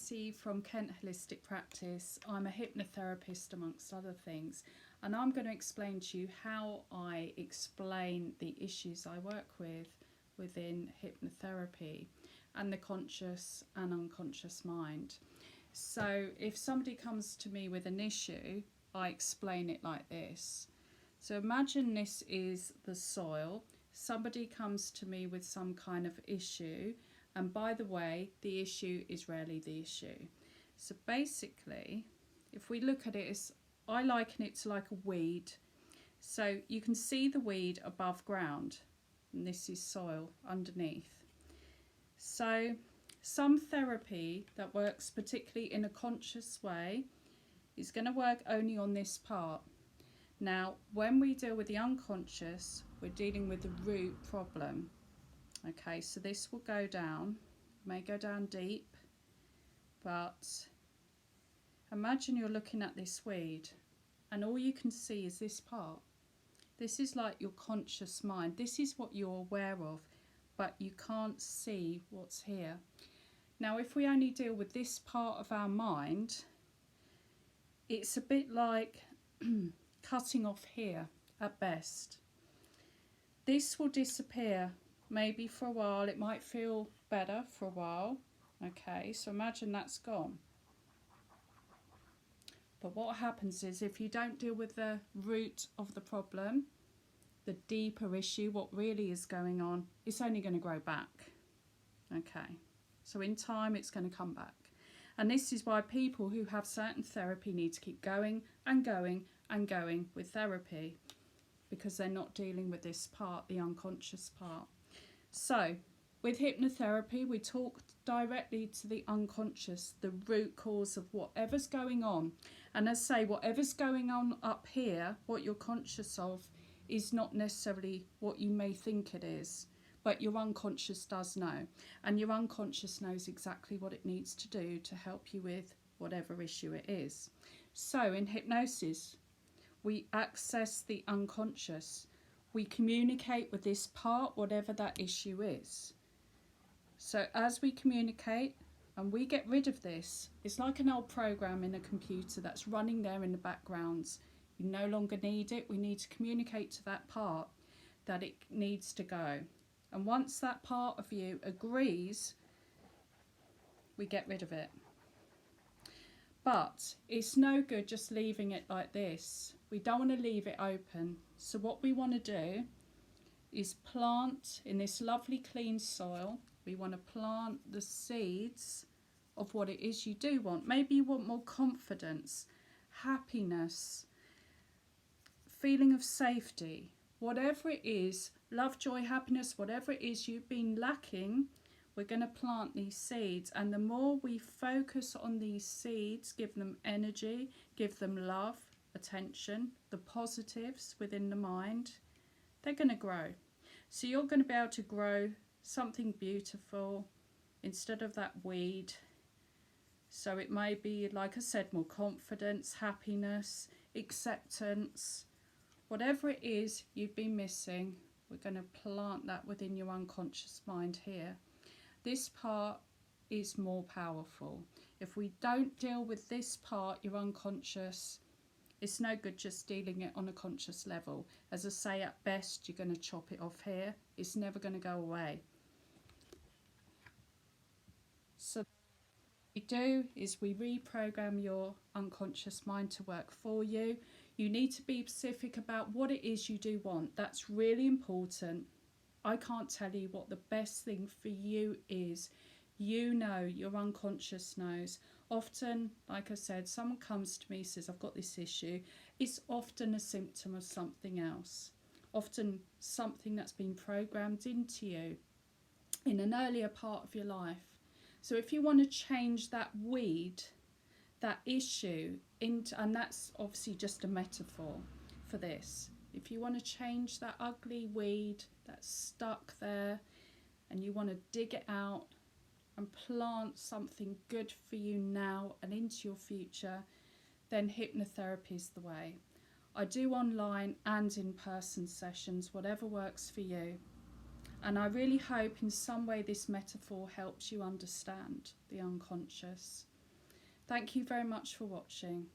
Tracy from Kent Holistic Practice. I'm a hypnotherapist amongst other things, and I'm going to explain to you how I explain the issues I work with within hypnotherapy and the conscious and unconscious mind. So if somebody comes to me with an issue, I explain it like this. So imagine this is the soil. Somebody comes to me with some kind of issue, and by the way, the issue is rarely the issue. So basically, if we look at it, I liken it to like a weed. So you can see the weed above ground, and this is soil underneath. So some therapy that works particularly in a conscious way is going to work only on this part. Now, when we deal with the unconscious, we're dealing with the root problem. Okay, so this will go down, may go down deep, but imagine you're looking at this weed and all you can see is this part. This is like your conscious mind. This is what you're aware of, but you can't see what's here. Now, if we only deal with this part of our mind, it's a bit like cutting off here at best. This will disappear. Maybe for a while, it might feel better for a while. Okay, so imagine that's gone. But what happens is if you don't deal with the root of the problem, the deeper issue, what really is going on, it's only going to grow back. Okay, so in time it's going to come back. And this is why people who have certain therapy need to keep going and going and going with therapy, because they're not dealing with this part, the unconscious part. So with hypnotherapy, we talk directly to the unconscious, the root cause of whatever's going on. And as I say, whatever's going on up here, what you're conscious of, is not necessarily what you may think it is, but your unconscious does know. And your unconscious knows exactly what it needs to do to help you with whatever issue it is. So in hypnosis, we access the unconscious. We communicate with this part, whatever that issue is. So as we communicate and we get rid of this, it's like an old program in a computer that's running there in the background. You no longer need it. We need to communicate to that part that it needs to go. And once that part of you agrees, we get rid of it. But it's no good just leaving it like this. We don't want to leave it open. So what we want to do is plant in this lovely clean soil. We want to plant the seeds of what it is you do want. Maybe you want more confidence, happiness, feeling of safety, whatever it is, love, joy, happiness, whatever it is you've been lacking, we're going to plant these seeds. And the more we focus on these seeds, give them energy, give them love, attention, the positives within the mind, they're going to grow. So you're going to be able to grow something beautiful instead of that weed. So it may be, like I said, more confidence, happiness, acceptance, whatever it is you've been missing, we're going to plant that within your unconscious mind here. This part is more powerful. If we don't deal with this part, your unconscious, it's no good just dealing it on a conscious level. As I say, at best, you're going to chop it off here. It's never going to go away. So what we do is we reprogram your unconscious mind to work for you. You need to be specific about what it is you do want. That's really important. I can't tell you what the best thing for you is. You know, your unconscious knows. Often, like I said, someone comes to me, says, I've got this issue. It's often a symptom of something else. Often something that's been programmed into you in an earlier part of your life. So if you want to change that weed, that issue, into, and that's obviously just a metaphor for this. If you want to change that ugly weed that's stuck there and you want to dig it out and plant something good for you now and into your future, then hypnotherapy is the way. I do online and in-person sessions, whatever works for you. And I really hope in some way this metaphor helps you understand the unconscious. Thank you very much for watching.